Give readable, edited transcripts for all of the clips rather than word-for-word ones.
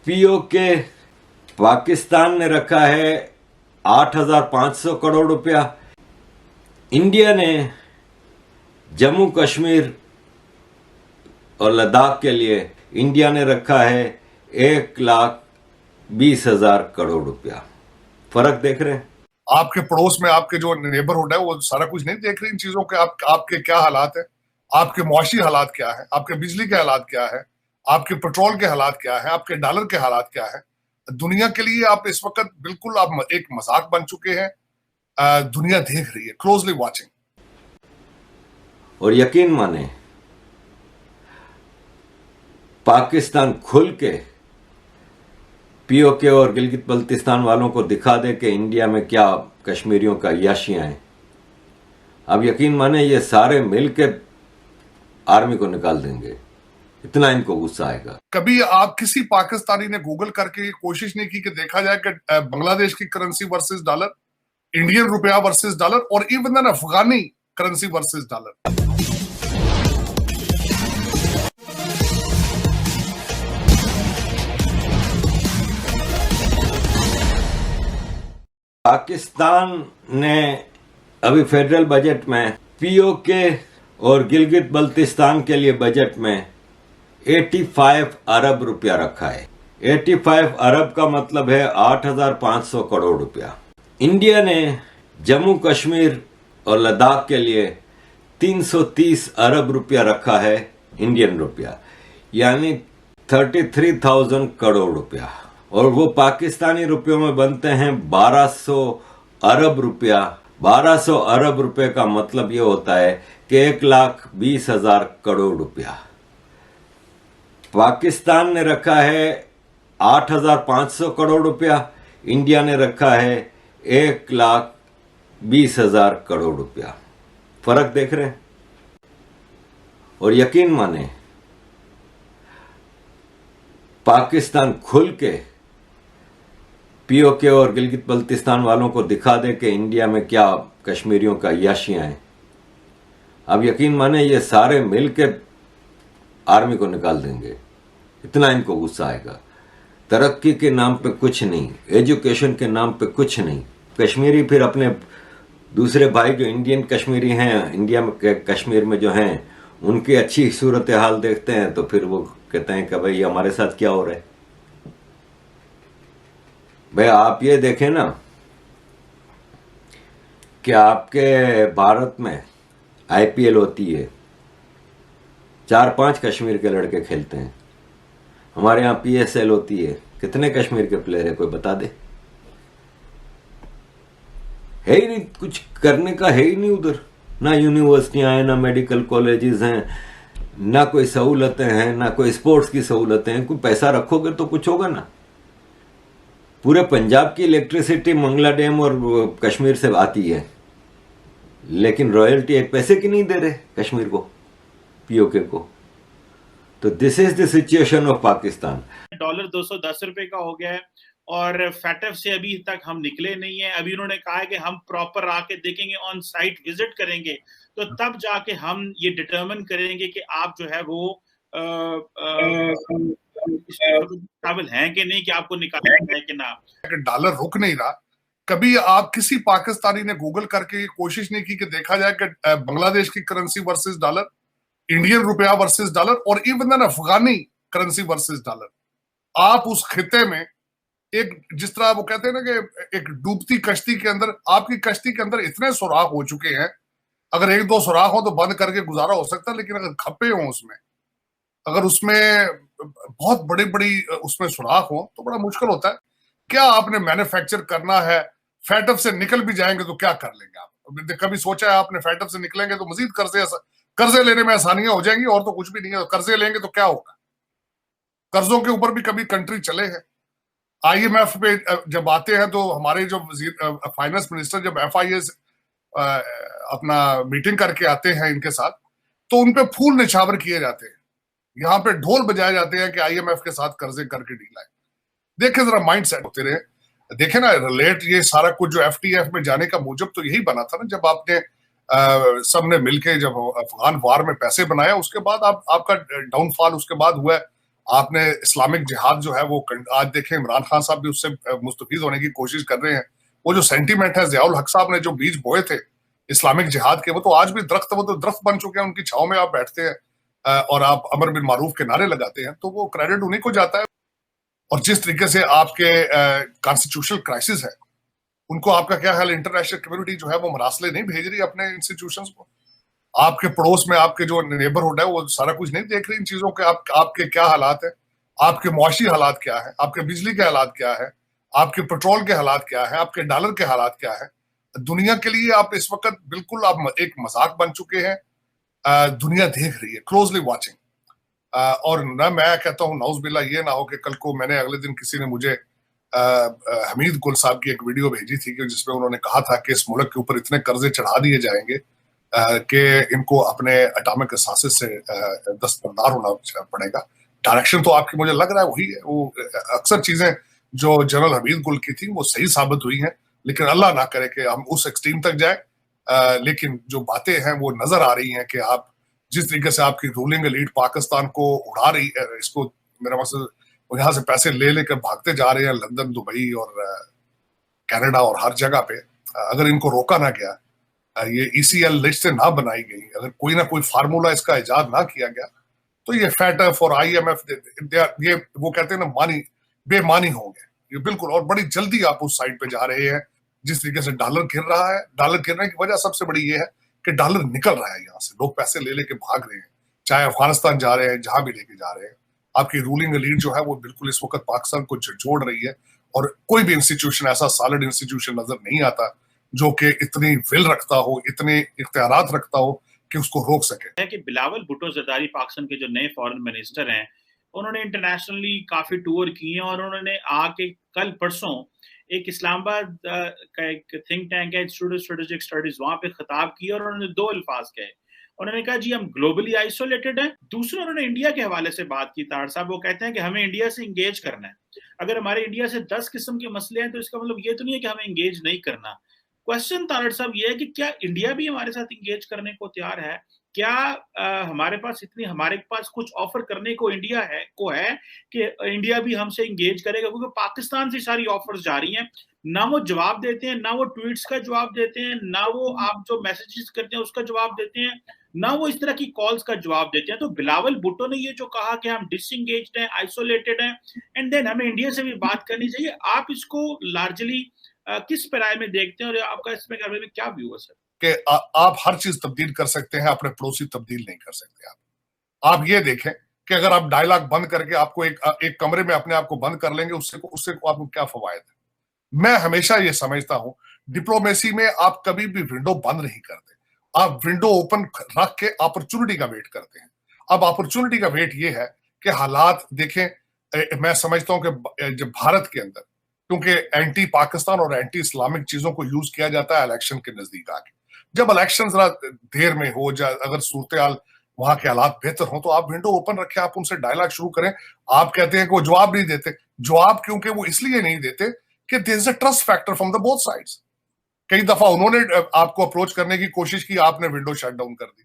PoK Pakistan ने रखा है 8,500 करोड़ रुपया। इंडिया ने जम्मू कश्मीर और लद्दाख के लिए इंडिया ने रखा है 1,20,000 करोड़ रुपया। फर्क देख रहे हैं? आपके पड़ोस में आपके जो नेबरहुड है वो सारा कुछ नहीं देख रहे इन चीजों के। आपके क्या हालात है, आपके मुआशी हालात क्या है, आपके बिजली के हालात क्या है, आपके पेट्रोल के हालात क्या है, आपके डॉलर के हालात क्या है। दुनिया के लिए आप इस वक्त बिल्कुल आप एक मजाक बन चुके हैं। दुनिया देख रही है, क्लोजली वाचिंग। और यकीन माने पाकिस्तान खुल के पीओके और गिलगित बल्तिस्तान वालों को दिखा दे कि इंडिया में क्या कश्मीरियों का याशियां हैं। अब यकीन माने ये सारे मिलके आर्मी को निकाल देंगे, इतना इनको गुस्सा आएगा। कभी आप किसी पाकिस्तानी ने गूगल करके कोशिश नहीं की कि देखा जाए कि बांग्लादेश की करेंसी वर्सेस डॉलर, इंडियन रुपया वर्सेस डॉलर और इवन देन अफगानी करेंसी वर्सेस डॉलर। पाकिस्तान ने अभी फेडरल बजट में पीओके और गिलगित बल्तिस्तान के लिए बजट में 85 अरब रुपया रखा है। 85 अरब का मतलब है 8,500 करोड़ रुपया। इंडिया ने जम्मू कश्मीर और लद्दाख के लिए 330 अरब रुपया रखा है, इंडियन रुपया, यानी 33,000 करोड़ रुपया। और वो पाकिस्तानी रुपयों में बनते हैं 1200 अरब रुपया। 1200 अरब रुपए का मतलब ये होता है कि 1,20,000 करोड़ रुपया। पाकिस्तान ने रखा है 8,500 करोड़ रुपया, इंडिया ने रखा है 1,20,000 करोड़ रुपया। फर्क देख रहे हैं? और यकीन माने पाकिस्तान खुल के पीओके और गिलगित बल्तिस्तान वालों को दिखा दे कि इंडिया में क्या कश्मीरियों का याशियां हैं। अब यकीन माने ये सारे मिलके आर्मी को निकाल देंगे, इतना इनको गुस्सा आएगा। तरक्की के नाम पे कुछ नहीं, एजुकेशन के नाम पे कुछ नहीं। कश्मीरी फिर अपने दूसरे भाई जो इंडियन कश्मीरी हैं, इंडिया में कश्मीर में जो हैं, उनकी अच्छी सूरत हाल देखते हैं तो फिर वो कहते हैं कि भाई हमारे साथ क्या हो रहा है। भाई आप ये देखें ना कि आपके भारत में आईपीएल होती है, 4-5 कश्मीर के लड़के खेलते हैं। हमारे यहाँ पीएसएल होती है, कितने कश्मीर के प्लेयर है कोई बता दे? है ही नहीं, कुछ करने का है ही नहीं उधर। ना यूनिवर्सिटियां हैं, ना मेडिकल कॉलेजेस हैं, ना कोई सहूलतें हैं, ना कोई स्पोर्ट्स की सहूलतें हैं। कोई पैसा रखोगे तो कुछ होगा ना। पूरे पंजाब की इलेक्ट्रिसिटी मंगला डैम और कश्मीर से आती है, लेकिन रॉयल्टी एक पैसे की नहीं दे रहे कश्मीर को, पीओके को। तो this is the situation of Pakistan. Dollar 210 रुपए का हो गया है और फैटफ से अभी तक हम निकले नहीं है। अभी उन्होंने कहा है कि हम प्रॉपर आके देखेंगे, ऑन साइट विजिट करेंगे, तो तब जाके हम ये डिटरमिन करेंगे कि आप जो है वो काबिल हैं कि नहीं, कि आपको निकालना है कि ना। डॉलर रुक नहीं रहा। कभी आप किसी पाकिस्तानी ने गूगल करके कोशिश नहीं की कि देखा जाए कि बांग्लादेश की करेंसी वर्सेस डॉलर, इंडियन रुपया वर्सेस डॉलर और इवन देन अफगानी करेंसी वर्सेस डॉलर। आप उस खिते में एक, जिस तरह वो कहते हैं ना कि एक डूबती कश्ती के अंदर, आपकी कश्ती के अंदर इतने सुराख हो चुके हैं, अगर 1-2 सुराख हो तो बंद करके गुजारा हो सकता है, लेकिन अगर खप्पे हो उसमें, अगर उसमें बहुत बड़ी बड़ी उसमें सुराख हो तो बड़ा मुश्किल होता है। क्या आपने मैन्युफैक्चर करना है? फैटफ से निकल भी जाएंगे तो क्या कर लेंगे आप? कभी सोचा है आपने फैटफ से निकलेंगे तो मजीद कर्जे लेने में आसानियां हो जाएंगी और तो कुछ भी नहीं है। कर्जे लेंगे तो क्या होगा? कर्जों के ऊपर भी कभी कंट्री चले हैं। आईएमएफ पे जब आते हैं तो हमारे जो फाइनेंस मिनिस्टर जब FIS अपना मीटिंग करके आते हैं इनके साथ, तो उनपे फूल निछावर किए जाते हैं, यहाँ पे ढोल बजाए जाते हैं कि आईएमएफ के साथ कर्जे करके डील आए। देखे जरा माइंड सेट होते रहे, देखे ना रिलेट। ये सारा कुछ जो FTF में जाने का मूजब तो यही बना था ना, जब आपने सबने मिलके जब अफगान वार में पैसे बनाया, उसके बाद आपका डाउनफॉल उसके बाद हुआ है। आपने इस्लामिक जिहाद जो है वो आज देखें, इमरान खान साहब भी उससे मुस्तफीद होने की कोशिश कर रहे हैं। वो जो सेंटीमेंट है, ज़ियाउल हक साहब ने जो बीज बोए थे इस्लामिक जिहाद के, वो तो आज भी वो तो दरख्त बन चुके हैं। उनकी छाव में आप बैठते हैं और आप अमर बिन मारूफ के नारे लगाते हैं, तो वो क्रेडिट उन्हीं को जाता है। और जिस तरीके से आपके कॉन्स्टिट्यूशनल क्राइसिस है, उनको आपका क्या हाल, इंटरनेशनल कम्युनिटी जो है वो मरासले नहीं भेज रही अपने इंस्टीट्यूशंस को। आपके पड़ोस में आपके जो नेबरहुड है वो सारा कुछ नहीं देख रही इन चीजों के। आपके क्या हालात है, आपके मुआशी हालात क्या है, आपके बिजली के हालात क्या है, आपके पेट्रोल के हालात क्या है, आपके डॉलर के हालात क्या है। दुनिया के लिए आप इस वक्त बिल्कुल आप एक मजाक बन चुके हैं। दुनिया देख रही है, क्लोजली वॉचिंग। और ना मैं कहता हूँ नौज बिल्ला ये ना हो कि कल को मैंने अगले दिन किसी ने मुझे हमीद गुल साहब की एक वीडियो भेजी थी कि जिसमें उन्होंने कहा था कि इस मुल्क के ऊपर इतने कर्जे चढ़ा दिए जाएंगे कि इनको अपने एटॉमिक एसासिस से दस्तबरदार होना पड़ेगा। डायरेक्शन तो आपकी मुझे लग रहा है वही है। वो अक्सर चीजें जो जनरल हमीद गुल की थी वो सही साबित हुई हैं, लेकिन अल्लाह ना करे कि हम उस एक्सट्रीम तक जाए। लेकिन जो बातें हैं वो नजर आ रही हैं कि आप जिस तरीके से आपकी रूलिंग एलीट पाकिस्तान को उड़ा रही है, इसको मेरा मकसद यहाँ से पैसे ले लेकर भागते जा रहे हैं लंदन, दुबई और कनाडा और हर जगह पे। अगर इनको रोका ना गया, ये ECL लिस्ट से ना बनाई गई, अगर कोई ना कोई फार्मूला इसका इजाद ना किया गया, तो ये FATF और IMF ये वो कहते हैं ना बेमानी होंगे ये बिल्कुल। और बड़ी जल्दी आप उस साइड पे जा रहे हैं जिस तरीके से डॉलर गिर रहा है। डॉलर गिरने की वजह सबसे बड़ी ये है कि डॉलर निकल रहा है यहाँ से, लोग पैसे ले लेके भाग रहे हैं, चाहे अफगानिस्तान जा रहे हैं, जहां भी लेके जा रहे हैं। आपकी रूलिंग एलीट जो है वो बिल्कुल इस वक्त पाकिस्तान को जोड़ रही है, और कोई भी इंस्टीट्यूशन ऐसा सॉलिड इंस्टीट्यूशन नजर नहीं आता जो कि इतनी विल रखता हो, इतने इख्तियारात रखता हो कि उसको रोक सके। है कि बिलावल भुट्टो जरदारी पाकिस्तान के जो नए फॉरेन मिनिस्टर हैं, उन्होंने इंटरनेशनली काफी टूर किए हैं, और उन्होंने आके कल परसों एक इस्लामाबाद का एक थिंक टैंक है, इंस्टीट्यूट ऑफ स्ट्रेटेजिक स्टडीज, वहां पे खिताब किया और उन्होंने 2 अल्फाज कहे। उन्होंने कहा जी हम ग्लोबली आइसोलेटेड हैं। दूसरा उन्होंने इंडिया के हवाले से बात की तार साहब, वो कहते हैं कि हमें इंडिया से इंगेज करना है। अगर हमारे इंडिया से 10 किस्म के मसले हैं तो इसका मतलब ये तो नहीं है कि हमें इंगेज नहीं करना। क्वेश्चन तारड़ साहब ये है कि क्या इंडिया भी हमारे साथ इंगेज करने को तैयार है? क्या हमारे पास कुछ ऑफर करने को इंडिया है कि इंडिया भी हमसे इंगेज करेगा? क्योंकि पाकिस्तान से सारी ऑफर्स जा रही हैं, ना वो जवाब देते हैं, ना वो ट्वीट्स का जवाब देते हैं, ना वो आप जो मैसेजेस करते हैं उसका जवाब देते हैं, ना वो इस तरह की कॉल्स का जवाब देते हैं। तो बिलावल भुट्टो ने ये जो कहा कि हम डिसएंगेज्ड हैं, आइसोलेटेड हैं, एंड देन हमें इंडिया से भी बात करनी चाहिए, आप इसको लार्जली किस पैराए में देखते हैं और आपका इसमें क्या व्यू है सर? कि आप हर चीज तब्दील कर सकते हैं, अपने पड़ोसी तब्दील नहीं कर सकते। आप ये देखें कि अगर आप डायलॉग बंद करके आपको एक कमरे में अपने आप को बंद कर लेंगे, उससे आपको क्या फवायद है। मैं हमेशा ये समझता हूं डिप्लोमेसी में आप कभी भी विंडो बंद नहीं करते, आप विंडो ओपन रख के अपॉर्चुनिटी का वेट करते हैं। अब अपॉर्चुनिटी का वेट ये है कि हालात देखें। मैं समझता हूं कि जब भारत के अंदर, क्योंकि एंटी पाकिस्तान और एंटी इस्लामिक चीजों को यूज किया जाता है इलेक्शन के नजदीक आके, जब इलेक्शन जरा देर में हो जाए, अगर सूरत हाल वहां के हालात बेहतर हो, तो आप विंडो ओपन रखें, आप उनसे डायलॉग शुरू करें। आप कहते हैं कि वो जवाब नहीं देते, जवाब क्योंकि वो इसलिए नहीं देते कि there is a trust factor from the both sides. कई दफा उन्होंने आपको अप्रोच करने की कोशिश की, आपने विंडो शट डाउन कर दी।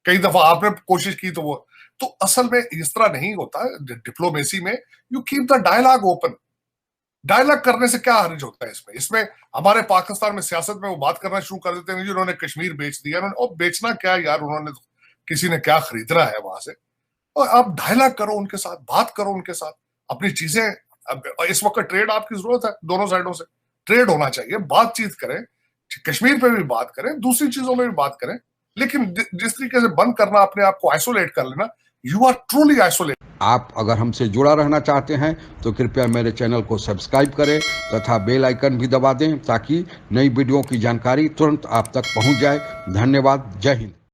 कई दफा आपने कोशिश की तो असल में इस तरह नहीं होता। डिप्लोमेसी में you keep the dialogue open. Dialogue करने से क्या हर्ज होता है इसमें हमारे पाकिस्तान में सियासत में वो बात करना शुरू कर देते हैं, उन्होंने कश्मीर बेच दिया। और बेचना क्या यार, उन्होंने किसी ने क्या खरीदना है वहां से। और आप डायलॉग करो उनके साथ, बात करो उनके साथ, अपनी चीजें। इस वक्त ट्रेड आपकी जरूरत है, दोनों साइडों से ट्रेड होना चाहिए, बातचीत करें, कश्मीर पे भी बात करें, दूसरी चीजों में भी बात करें। लेकिन जिस तरीके से बंद करना, अपने आप को आइसोलेट कर लेना, यू आर ट्रूली आइसोलेट। आप अगर हमसे जुड़ा रहना चाहते हैं तो कृपया मेरे चैनल को सब्सक्राइब करें तथा बेल आइकन भी दबा दें ताकि नई वीडियो की जानकारी तुरंत आप तक पहुंच जाए। धन्यवाद। जय हिंद।